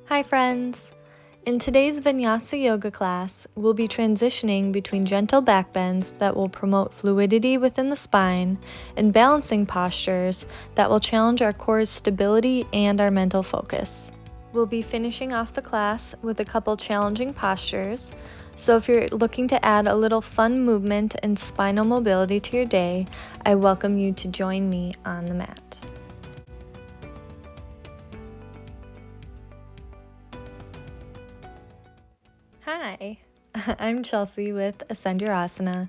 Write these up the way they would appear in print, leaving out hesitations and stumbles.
Hi friends! In today's Vinyasa yoga class, we'll be transitioning between gentle back bends that will promote fluidity within the spine and balancing postures that will challenge our core's stability and our mental focus. We'll be finishing off the class with a couple challenging postures, so if you're looking to add a little fun movement and spinal mobility to your day, I welcome you to join me on the mat. Hi, I'm Chelsea with Ascend Your Asana,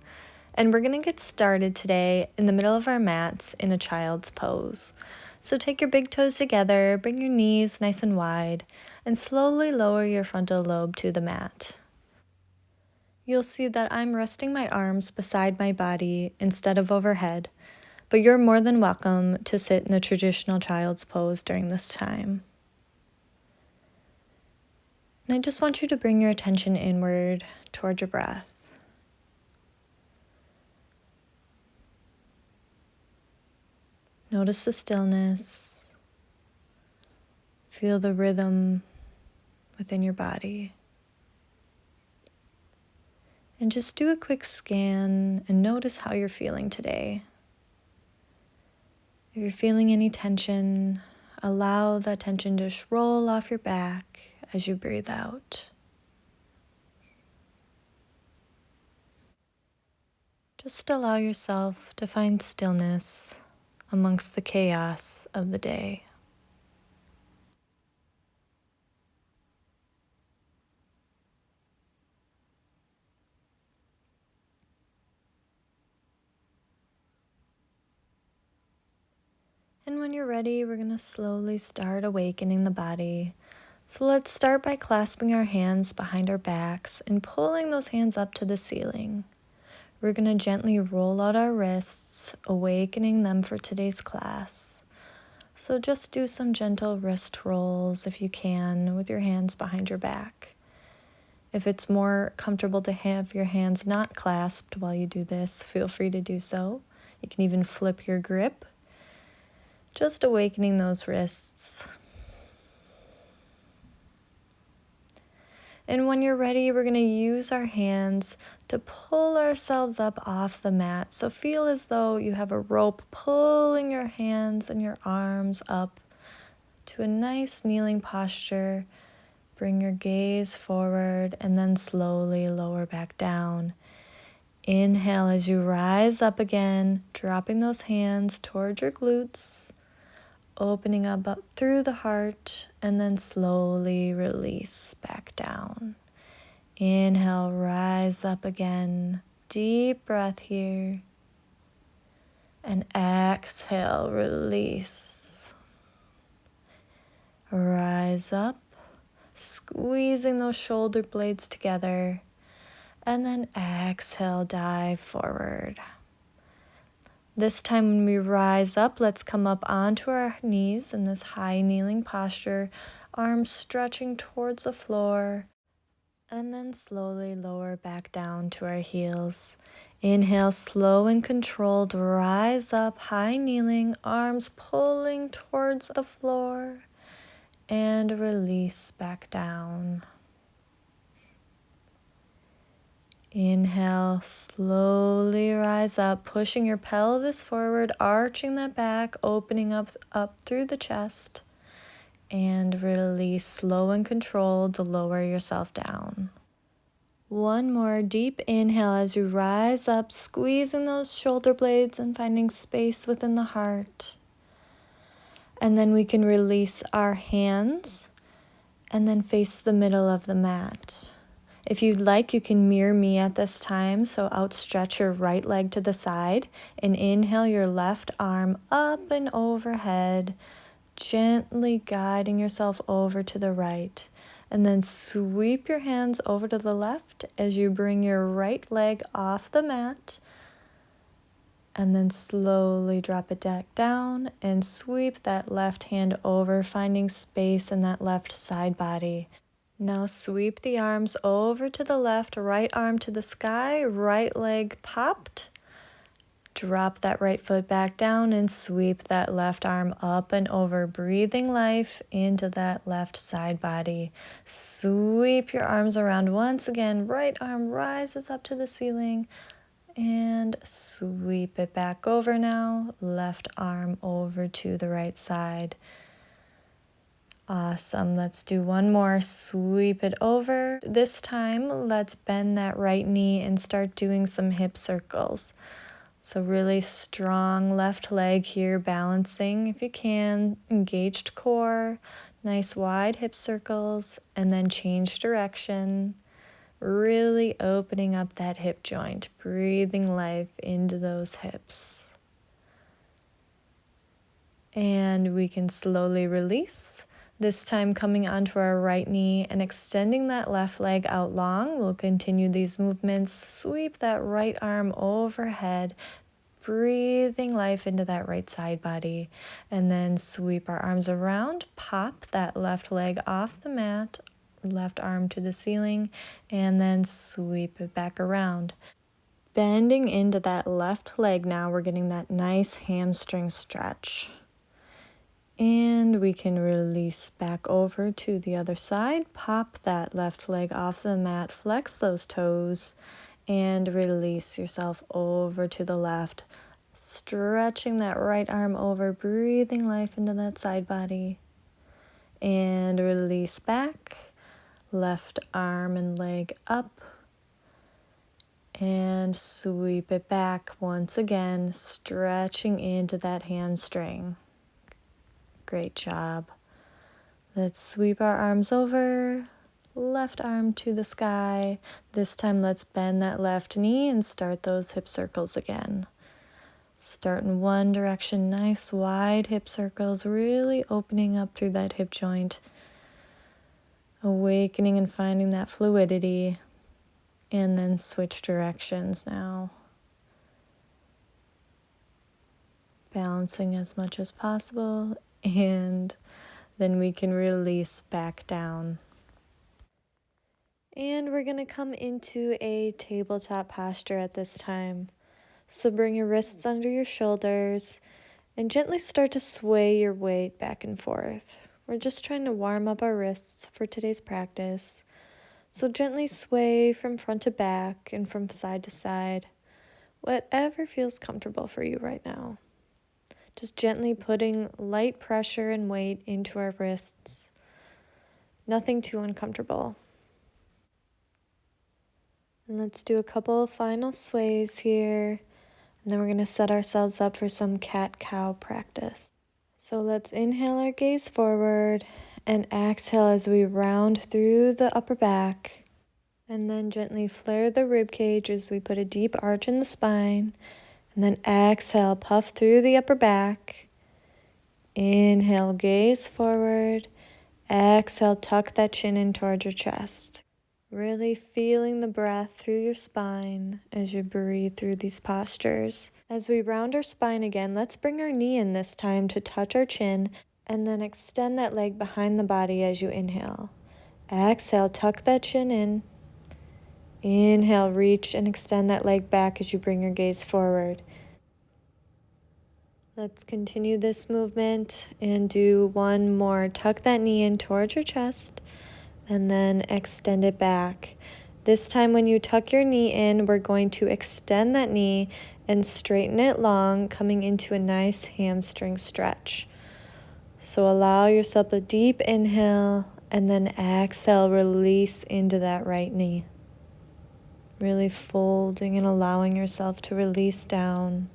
and we're going to get started today in the middle of our mats in a child's pose. So take your big toes together, bring your knees nice and wide, and slowly lower your frontal lobe to the mat. You'll see that I'm resting my arms beside my body instead of overhead, but you're more than welcome to sit in the traditional child's pose during this time. And I just want you to bring your attention inward toward your breath. Notice the stillness. Feel the rhythm within your body. And just do a quick scan and notice how you're feeling today. If you're feeling any tension, allow that tension to just roll off your back as you breathe out. Just allow yourself to find stillness amongst the chaos of the day. And when you're ready, we're going to slowly start awakening the body. So let's start by clasping our hands behind our backs and pulling those hands up to the ceiling. We're going to gently roll out our wrists, awakening them for today's class. So just do some gentle wrist rolls if you can with your hands behind your back. If it's more comfortable to have your hands not clasped while you do this, feel free to do so. You can even flip your grip. Just awakening those wrists. And when you're ready, we're going to use our hands to pull ourselves up off the mat. So feel as though you have a rope pulling your hands and your arms up to a nice kneeling posture. Bring your gaze forward and then slowly lower back down. Inhale as you rise up again, dropping those hands towards your glutes. Opening up through the heart, and then slowly release back down. Inhale, rise up again. Deep breath here. And exhale, release. Rise up, squeezing those shoulder blades together. And then exhale, dive forward. This time when we rise up, let's come up onto our knees in this high kneeling posture, arms stretching towards the floor, and then slowly lower back down to our heels. Inhale, slow and controlled, rise up, high kneeling, arms pulling towards the floor, and release back down. Inhale, slowly rise up, pushing your pelvis forward, arching that back, opening up through the chest, and release, slow and controlled, to lower yourself down. One more deep inhale as you rise up, squeezing those shoulder blades and finding space within the heart. And then we can release our hands and then face the middle of the mat. If you'd like, you can mirror me at this time, so outstretch your right leg to the side and inhale your left arm up and overhead, gently guiding yourself over to the right. And then sweep your hands over to the left as you bring your right leg off the mat. And then slowly drop it back down and sweep that left hand over, finding space in that left side body. Now sweep the arms over to the left, right arm to the sky, right leg popped. Drop that right foot back down and sweep that left arm up and over, breathing life into that left side body. Sweep your arms around once again. Right arm rises up to the ceiling and sweep it back over now. Left arm over to the right side. Awesome. Let's do one more. Sweep it over. This time, let's bend that right knee and start doing some hip circles. So really strong left leg here, balancing if you can, engaged core, nice wide hip circles, and then change direction. Really opening up that hip joint, breathing life into those hips. And we can slowly release. This time coming onto our right knee and extending that left leg out long. We'll continue these movements. Sweep that right arm overhead, breathing life into that right side body. And then sweep our arms around, pop that left leg off the mat, left arm to the ceiling, and then sweep it back around. Bending into that left leg now, we're getting that nice hamstring stretch. And we can release back over to the other side. Pop that left leg off the mat, flex those toes, and release yourself over to the left. Stretching that right arm over, breathing life into that side body. And release back. Left arm and leg up. And sweep it back once again, stretching into that hamstring. Great job. Let's sweep our arms over, left arm to the sky. This time let's bend that left knee and start those hip circles again. Start in one direction, nice wide hip circles, really opening up through that hip joint. Awakening and finding that fluidity. And then switch directions now. Balancing as much as possible. And then we can release back down. And we're going to come into a tabletop posture at this time. So bring your wrists under your shoulders and gently start to sway your weight back and forth. We're just trying to warm up our wrists for today's practice. So gently sway from front to back and from side to side, whatever feels comfortable for you right now. Just gently putting light pressure and weight into our wrists. Nothing too uncomfortable. And let's do a couple of final sways here. And then we're going to set ourselves up for some cat-cow practice. So let's inhale our gaze forward and exhale as we round through the upper back. And then gently flare the rib cage as we put a deep arch in the spine. And then exhale, puff through the upper back. Inhale, gaze forward. Exhale, tuck that chin in towards your chest. Really feeling the breath through your spine as you breathe through these postures. As we round our spine again, let's bring our knee in this time to touch our chin and then extend that leg behind the body as you inhale. Exhale, tuck that chin in. Inhale, reach and extend that leg back as you bring your gaze forward. Let's continue this movement and do one more. Tuck that knee in towards your chest and then extend it back. This time when you tuck your knee in, we're going to extend that knee and straighten it long, coming into a nice hamstring stretch. So allow yourself a deep inhale and then exhale, release into that right knee. Really folding and allowing yourself to release down.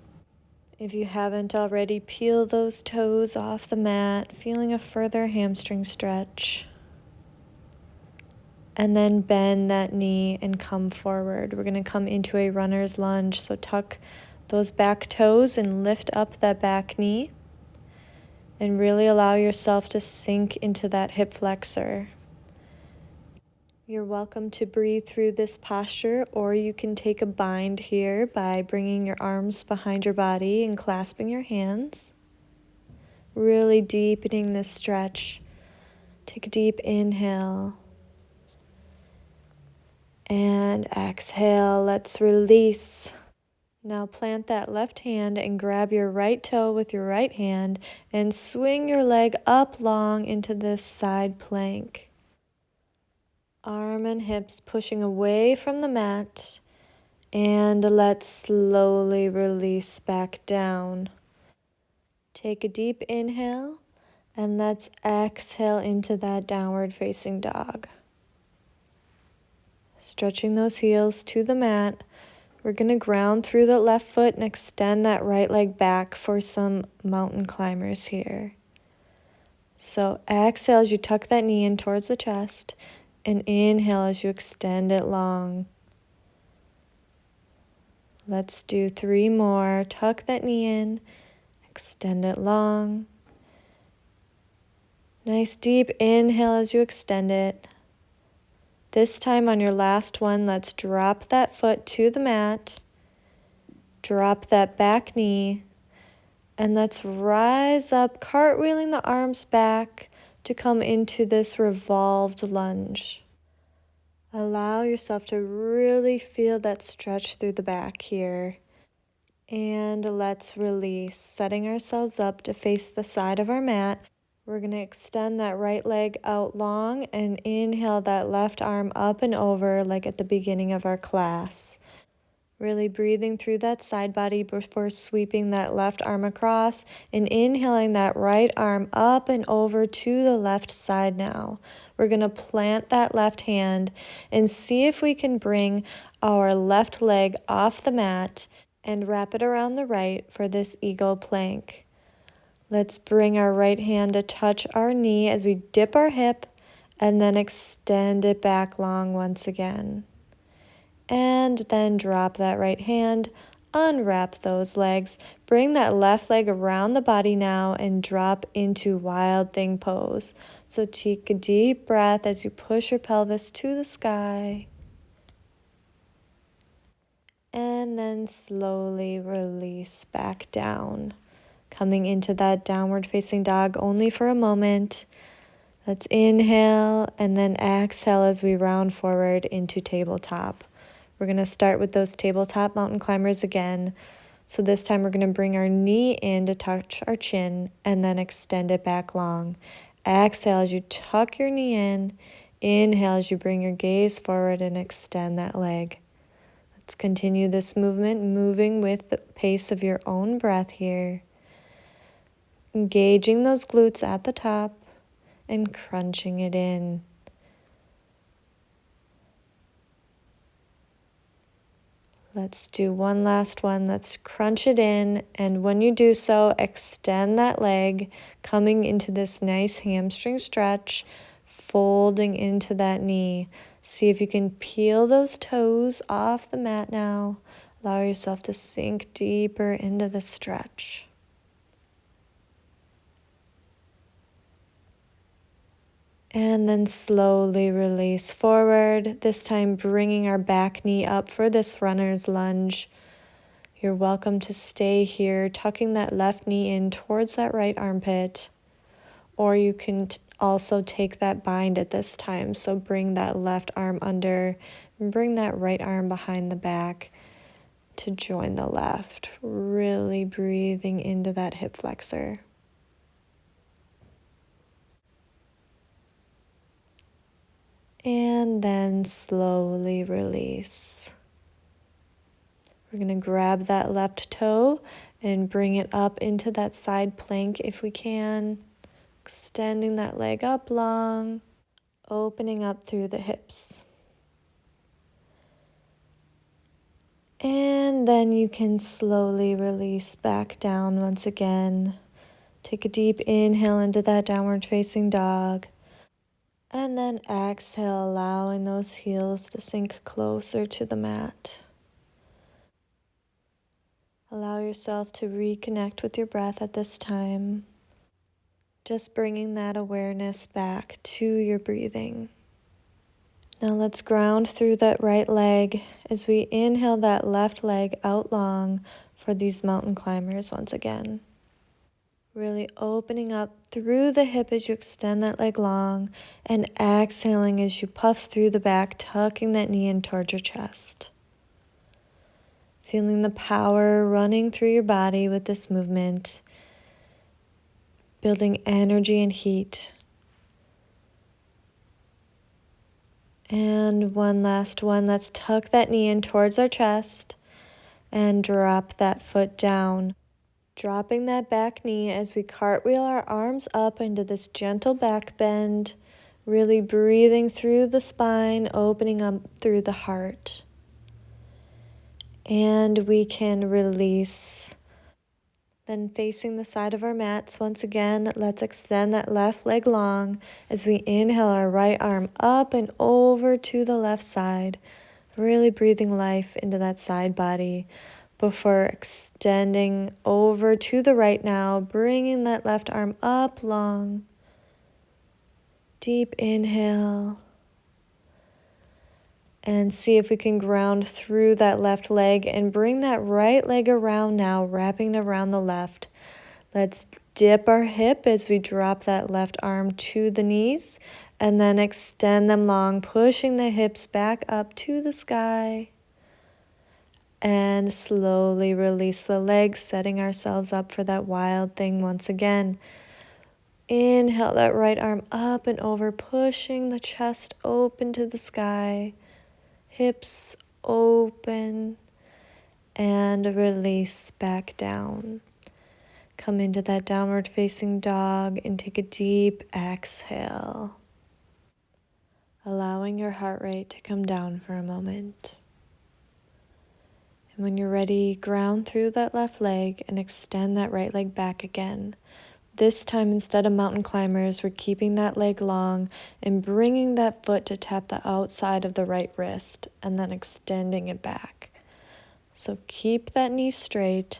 If you haven't already, peel those toes off the mat, feeling a further hamstring stretch. And then bend that knee and come forward. We're going to come into a runner's lunge. So tuck those back toes and lift up that back knee. And really allow yourself to sink into that hip flexor. You're welcome to breathe through this posture, or you can take a bind here by bringing your arms behind your body and clasping your hands. Really deepening this stretch. Take a deep inhale. And exhale. Let's release. Now plant that left hand and grab your right toe with your right hand and swing your leg up long into this side plank. Arm and hips pushing away from the mat, and let's slowly release back down. Take a deep inhale and let's exhale into that downward facing dog. Stretching those heels to the mat. We're going to ground through the left foot and extend that right leg back for some mountain climbers here. So exhale as you tuck that knee in towards the chest, and inhale as you extend it long. Let's do 3 more. Tuck that knee in, extend it long. Nice deep inhale as you extend it. This time on your last one, let's drop that foot to the mat. Drop that back knee. And let's rise up, cartwheeling the arms back to come into this revolved lunge. Allow yourself to really feel that stretch through the back here. And let's release, setting ourselves up to face the side of our mat. We're going to extend that right leg out long and inhale that left arm up and over like at the beginning of our class. Really breathing through that side body before sweeping that left arm across and inhaling that right arm up and over to the left side now. We're going to plant that left hand and see if we can bring our left leg off the mat and wrap it around the right for this eagle plank. Let's bring our right hand to touch our knee as we dip our hip and then extend it back long once again. And then drop that right hand, unwrap those legs, bring that left leg around the body now and drop into Wild Thing pose. So take a deep breath as you push your pelvis to the sky. And then slowly release back down. Coming into that downward facing dog only for a moment. Let's inhale and then exhale as we round forward into tabletop. We're going to start with those tabletop mountain climbers again. So this time we're going to bring our knee in to touch our chin and then extend it back long. Exhale as you tuck your knee in. Inhale as you bring your gaze forward and extend that leg. Let's continue this movement, moving with the pace of your own breath here. Engaging those glutes at the top and crunching it in. Let's do one last one. Let's crunch it in. And when you do so, extend that leg, coming into this nice hamstring stretch, folding into that knee. See if you can peel those toes off the mat now. Allow yourself to sink deeper into the stretch. And then slowly release forward, this time bringing our back knee up for this runner's lunge. You're welcome to stay here, tucking that left knee in towards that right armpit. Or you can also take that bind at this time. So bring that left arm under and bring that right arm behind the back to join the left. Really breathing into that hip flexor. And then slowly release. We're going to grab that left toe and bring it up into that side plank if we can. Extending that leg up long, opening up through the hips. And then you can slowly release back down once again. Take a deep inhale into that downward facing dog. And then exhale, allowing those heels to sink closer to the mat. Allow yourself to reconnect with your breath at this time. Just bringing that awareness back to your breathing. Now let's ground through that right leg as we inhale that left leg out long for these mountain climbers once again. Really opening up through the hip as you extend that leg long and exhaling as you puff through the back, tucking that knee in towards your chest. Feeling the power running through your body with this movement, building energy and heat. And one last one. Let's tuck that knee in towards our chest and drop that foot down. Dropping that back knee as we cartwheel our arms up into this gentle back bend, really breathing through the spine, opening up through the heart. And we can release. Then facing the side of our mats, once again, let's extend that left leg long as we inhale our right arm up and over to the left side, really breathing life into that side body before extending over to the right now, bringing that left arm up long. Deep inhale. And see if we can ground through that left leg and bring that right leg around now, wrapping around the left. Let's dip our hip as we drop that left arm to the knees and then extend them long, pushing the hips back up to the sky. And slowly release the legs, setting ourselves up for that wild thing once again. Inhale that right arm up and over, pushing the chest open to the sky. Hips open, and release back down. Come into that downward facing dog and take a deep exhale, allowing your heart rate to come down for a moment. And when you're ready, ground through that left leg and extend that right leg back again. This time, instead of mountain climbers, we're keeping that leg long and bringing that foot to tap the outside of the right wrist and then extending it back. So keep that knee straight,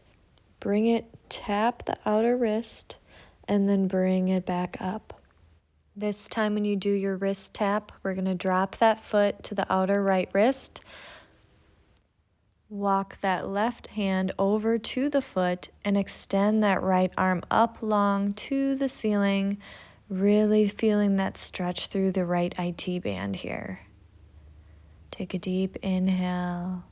bring it, tap the outer wrist, and then bring it back up. This time when you do your wrist tap, we're going to drop that foot to the outer right wrist. Walk that left hand over to the foot and extend that right arm up long to the ceiling, really feeling that stretch through the right IT band here. Take a deep inhale.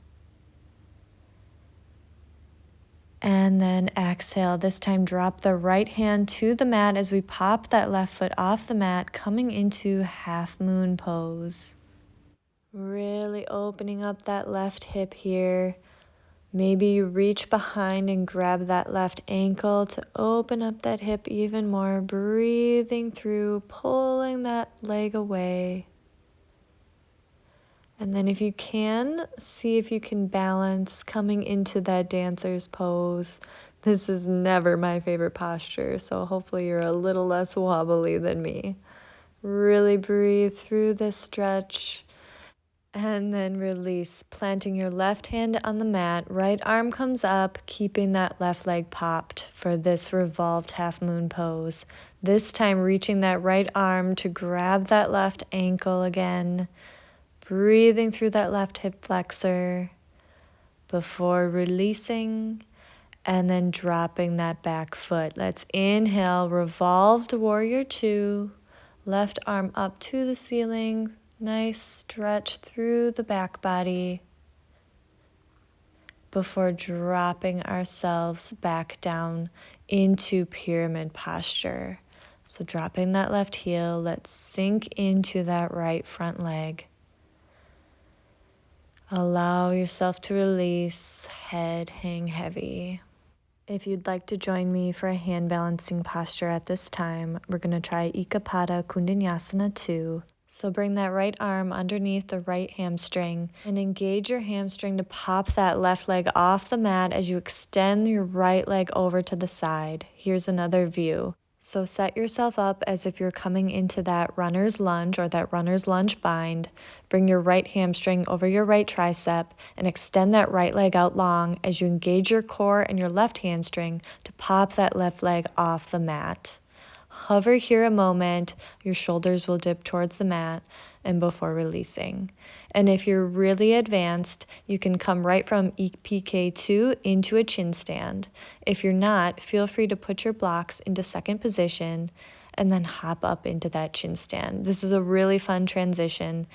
And then exhale. This time drop the right hand to the mat as we pop that left foot off the mat, coming into half moon pose. Really opening up that left hip here. Maybe you reach behind and grab that left ankle to open up that hip even more, breathing through, pulling that leg away. And then if you can, see if you can balance coming into that dancer's pose. This is never my favorite posture, so hopefully you're a little less wobbly than me. Really breathe through this stretch. And then release, planting your left hand on the mat, right arm comes up, keeping that left leg popped for this revolved half moon pose. This time reaching that right arm to grab that left ankle again, breathing through that left hip flexor before releasing and then dropping that back foot. Let's inhale, revolved warrior two, left arm up to the ceiling. Nice stretch through the back body before dropping ourselves back down into pyramid posture. So dropping that left heel, let's sink into that right front leg. Allow yourself to release, head hang heavy. If you'd like to join me for a hand balancing posture at this time, we're going to try Ekapada Kundinasana 2. So bring that right arm underneath the right hamstring and engage your hamstring to pop that left leg off the mat as you extend your right leg over to the side. Here's another view. So set yourself up as if you're coming into that runner's lunge or that runner's lunge bind. Bring your right hamstring over your right tricep and extend that right leg out long as you engage your core and your left hamstring to pop that left leg off the mat. Hover here a moment, your shoulders will dip towards the mat and before releasing. And if you're really advanced, you can come right from EPK2 into a chin stand. If you're not, feel free to put your blocks into second position and then hop up into that chin stand. This is a really fun transition.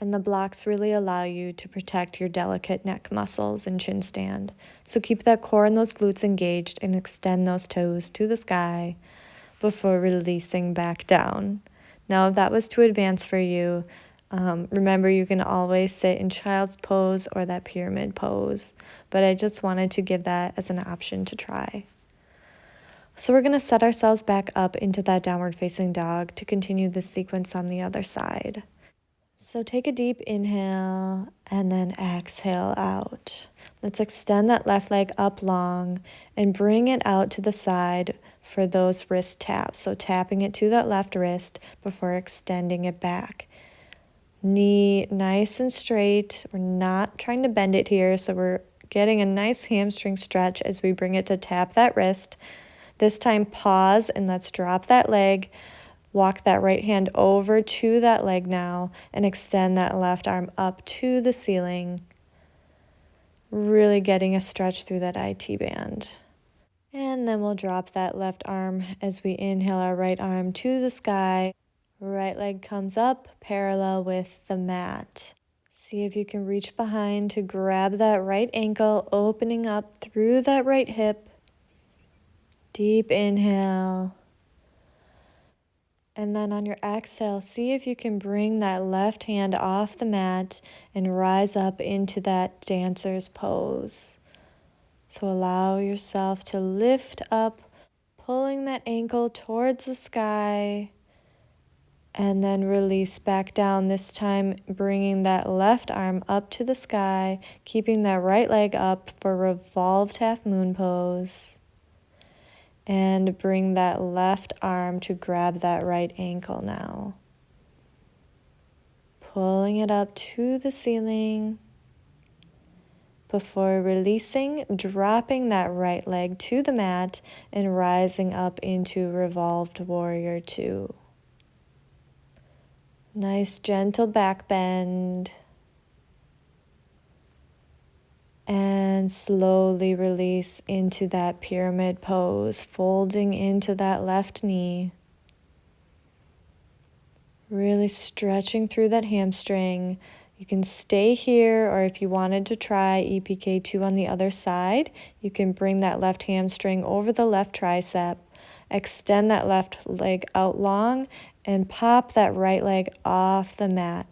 And the blocks really allow you to protect your delicate neck muscles and chin stand. So keep that core and those glutes engaged and extend those toes to the sky before releasing back down. Now, if that was too advanced for you, remember you can always sit in child's pose or that pyramid pose, but I just wanted to give that as an option to try. So we're going to set ourselves back up into that downward facing dog to continue this sequence on the other side. So take a deep inhale and then exhale out. Let's extend that left leg up long and bring it out to the side for those wrist taps. So tapping it to that left wrist before extending it back. Knee nice and straight. We're not trying to bend it here, so we're getting a nice hamstring stretch as we bring it to tap that wrist. This time pause and let's drop that leg. Walk that right hand over to that leg now and extend that left arm up to the ceiling. Really getting a stretch through that IT band. And then we'll drop that left arm as we inhale our right arm to the sky. Right leg comes up parallel with the mat. See if you can reach behind to grab that right ankle, opening up through that right hip. Deep inhale. And then on your exhale, see if you can bring that left hand off the mat and rise up into that dancer's pose. So allow yourself to lift up, pulling that ankle towards the sky, and then release back down, this time bringing that left arm up to the sky, keeping that right leg up for revolved half moon pose. And bring that left arm to grab that right ankle now. Pulling it up to the ceiling before releasing, dropping that right leg to the mat and rising up into revolved warrior 2. Nice gentle back bend. And slowly release into that pyramid pose, folding into that left knee. Really stretching through that hamstring. You can stay here, or if you wanted to try EPK2 on the other side, you can bring that left hamstring over the left tricep, extend that left leg out long, and pop that right leg off the mat.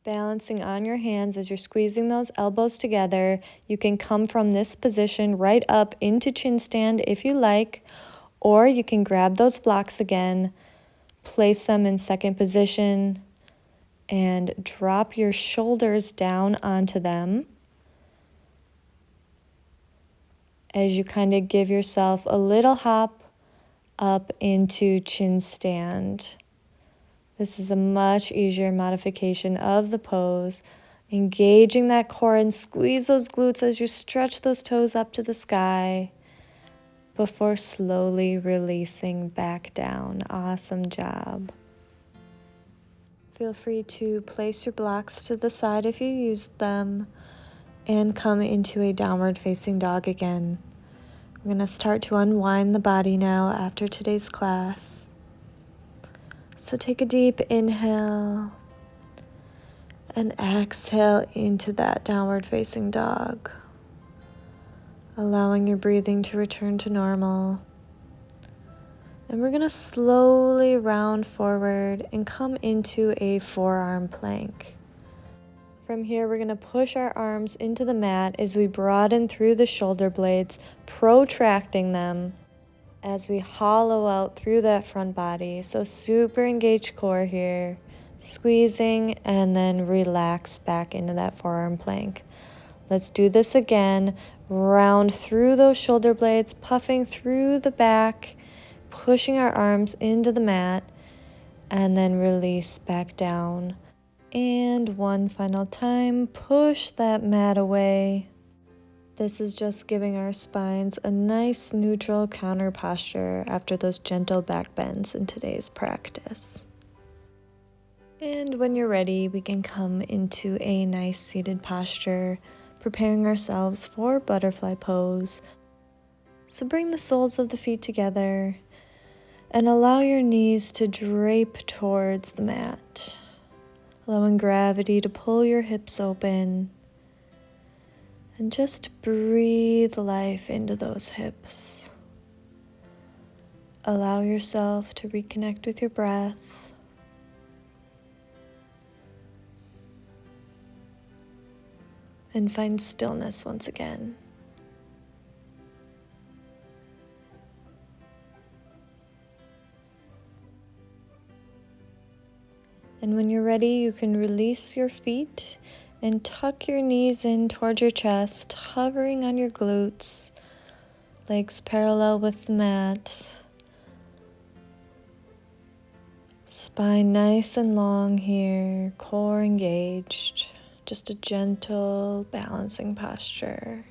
Balancing on your hands as you're squeezing those elbows together. You can come from this position right up into chin stand if you like, or you can grab those blocks again, place them in second position, and drop your shoulders down onto them as you kind of give yourself a little hop up into chin stand. This is a much easier modification of the pose. Engaging that core and squeeze those glutes as you stretch those toes up to the sky before slowly releasing back down. Awesome job. Feel free to place your blocks to the side if you used them and come into a downward facing dog again. We're going to start to unwind the body now after today's class. So take a deep inhale and exhale into that downward facing dog, allowing your breathing to return to normal. And we're going to slowly round forward and come into a forearm plank. From here, we're going to push our arms into the mat as we broaden through the shoulder blades, protracting them as we hollow out through that front body. So super engaged core here, squeezing and then relax back into that forearm plank. Let's do this again. Round through those shoulder blades, puffing through the back, pushing our arms into the mat, and then release back down. And one final time, push that mat away. This is just giving our spines a nice neutral counter posture after those gentle back bends in today's practice. And when you're ready, we can come into a nice seated posture, preparing ourselves for butterfly pose. So bring the soles of the feet together and allow your knees to drape towards the mat. allowing gravity to pull your hips open, and just breathe life into those hips. Allow yourself to reconnect with your breath. And find stillness once again. And when you're ready, you can release your feet and tuck your knees in towards your chest, hovering on your glutes, legs parallel with the mat. Spine nice and long here, core engaged, just a gentle balancing posture.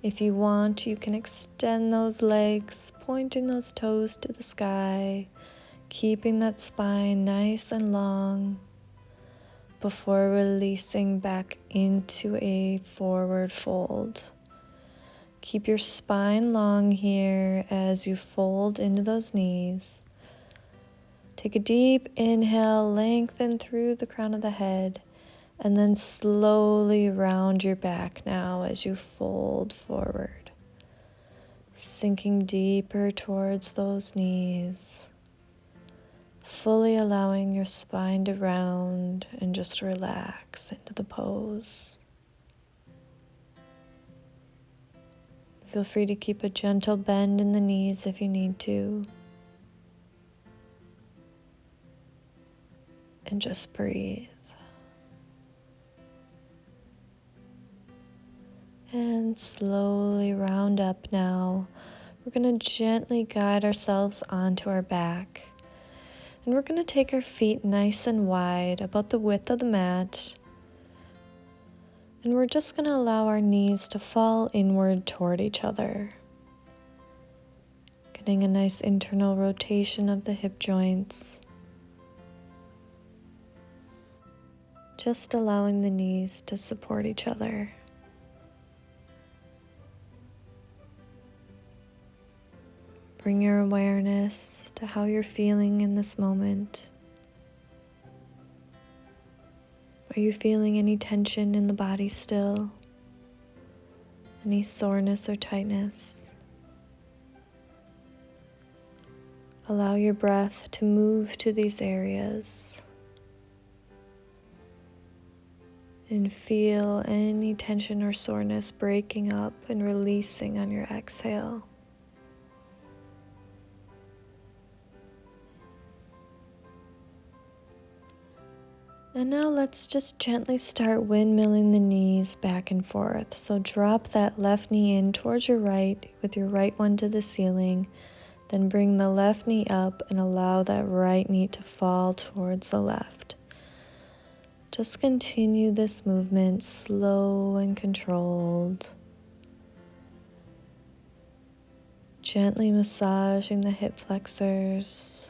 If you want, you can extend those legs, pointing those toes to the sky, keeping that spine nice and long before releasing back into a forward fold. Keep your spine long here as you fold into those knees. Take a deep inhale, lengthen through the crown of the head, and then slowly round your back now as you fold forward, sinking deeper towards those knees, fully allowing your spine to round and just relax into the pose. Feel free to keep a gentle bend in the knees if you need to. And just breathe. And slowly round up now. We're going to gently guide ourselves onto our back. And we're going to take our feet nice and wide, about the width of the mat. And we're just going to allow our knees to fall inward toward each other. Getting a nice internal rotation of the hip joints. Just allowing the knees to support each other. Bring your awareness to how you're feeling in this moment. Are you feeling any tension in the body still? Any soreness or tightness? Allow your breath to move to these areas. And feel any tension or soreness breaking up and releasing on your exhale. And now let's just gently start windmilling the knees back and forth. So drop that left knee in towards your right with your right one to the ceiling. Then bring the left knee up and allow that right knee to fall towards the left. Just continue this movement slow and controlled. Gently massaging the hip flexors.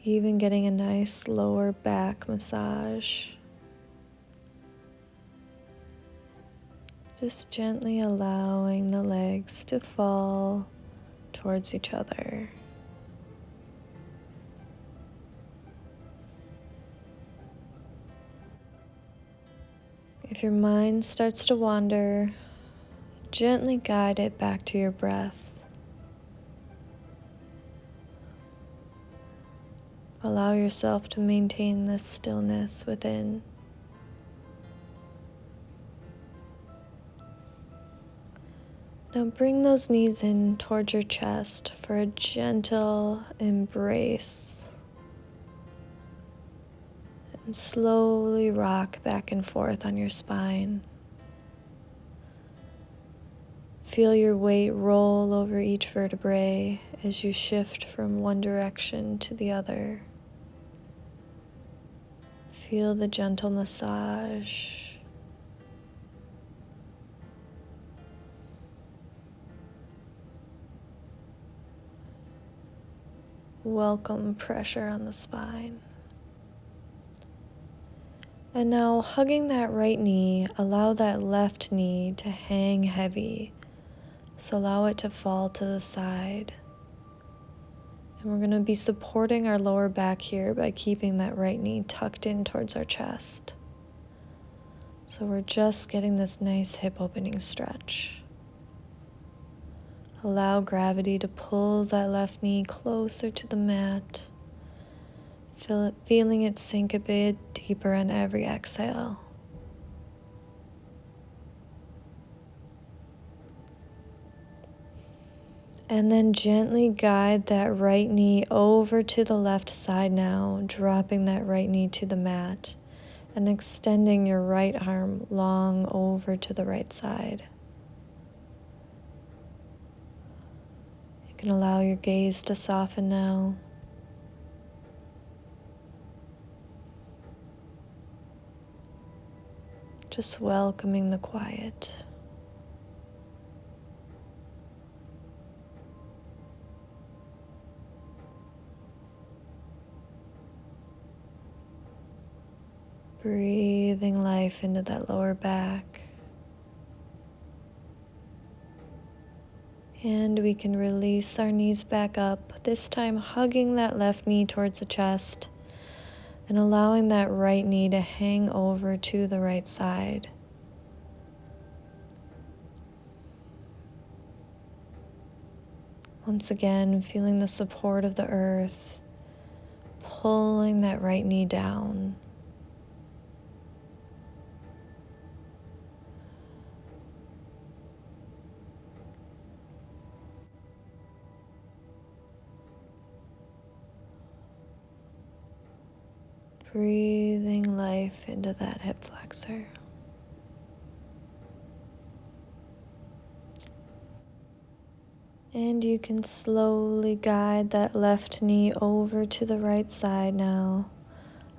Even getting a nice lower back massage. Just gently allowing the legs to fall towards each other. If your mind starts to wander, gently guide it back to your breath. Allow yourself to maintain this stillness within. Now bring those knees in towards your chest for a gentle embrace. And slowly rock back and forth on your spine. Feel your weight roll over each vertebrae as you shift from one direction to the other. Feel the gentle massage. Welcome pressure on the spine. And now, hugging that right knee, allow that left knee to hang heavy. So allow it to fall to the side. And we're going to be supporting our lower back here by keeping that right knee tucked in towards our chest. So we're just getting this nice hip opening stretch. Allow gravity to pull that left knee closer to the mat. Feeling it sink a bit deeper on every exhale. And then gently guide that right knee over to the left side now, dropping that right knee to the mat and extending your right arm long over to the right side. You can allow your gaze to soften now. Just welcoming the quiet. Breathing life into that lower back. And we can release our knees back up, this time hugging that left knee towards the chest and allowing that right knee to hang over to the right side. Once again, feeling the support of the earth, pulling that right knee down. Breathing life into that hip flexor. And you can slowly guide that left knee over to the right side now,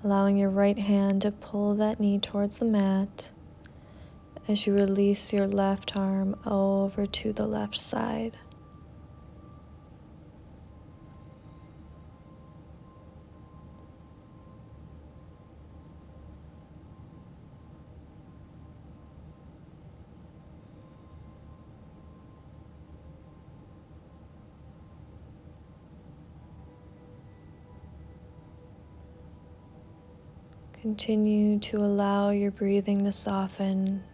allowing your right hand to pull that knee towards the mat as you release your left arm over to the left side. Continue to allow your breathing to soften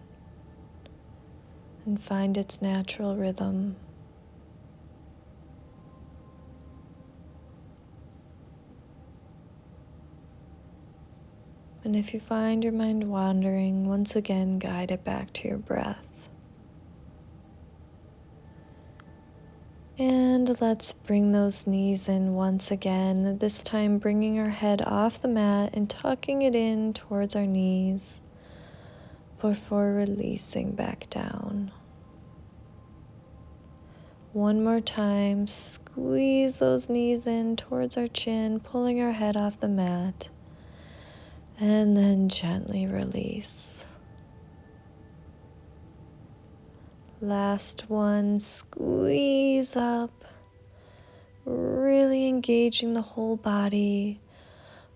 and find its natural rhythm. And if you find your mind wandering, once again guide it back to your breath. And let's bring those knees in once again, this time bringing our head off the mat and tucking it in towards our knees before releasing back down. One more time, squeeze those knees in towards our chin, pulling our head off the mat, and then gently release. Last one, squeeze up, really engaging the whole body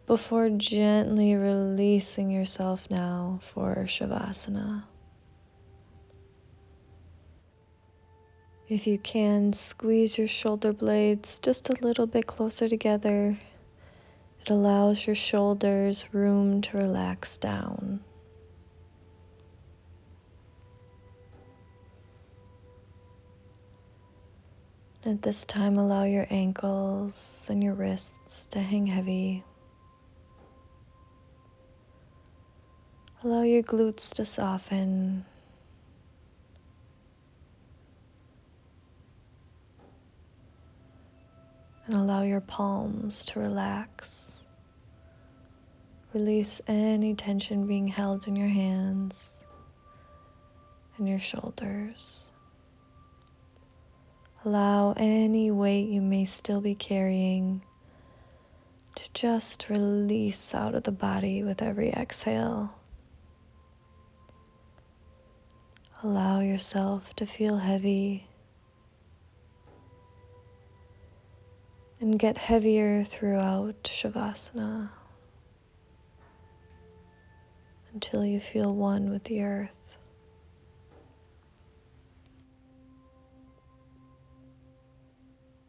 before gently releasing yourself now for Shavasana. If you can, squeeze your shoulder blades just a little bit closer together. It allows your shoulders room to relax down. At this time, allow your ankles and your wrists to hang heavy. Allow your glutes to soften. And allow your palms to relax. Release any tension being held in your hands and your shoulders. Allow any weight you may still be carrying to just release out of the body with every exhale. Allow yourself to feel heavy and get heavier throughout Shavasana until you feel one with the earth.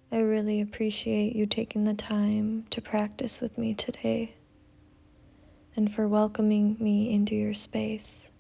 I really appreciate you taking the time to practice with me today and for welcoming me into your space.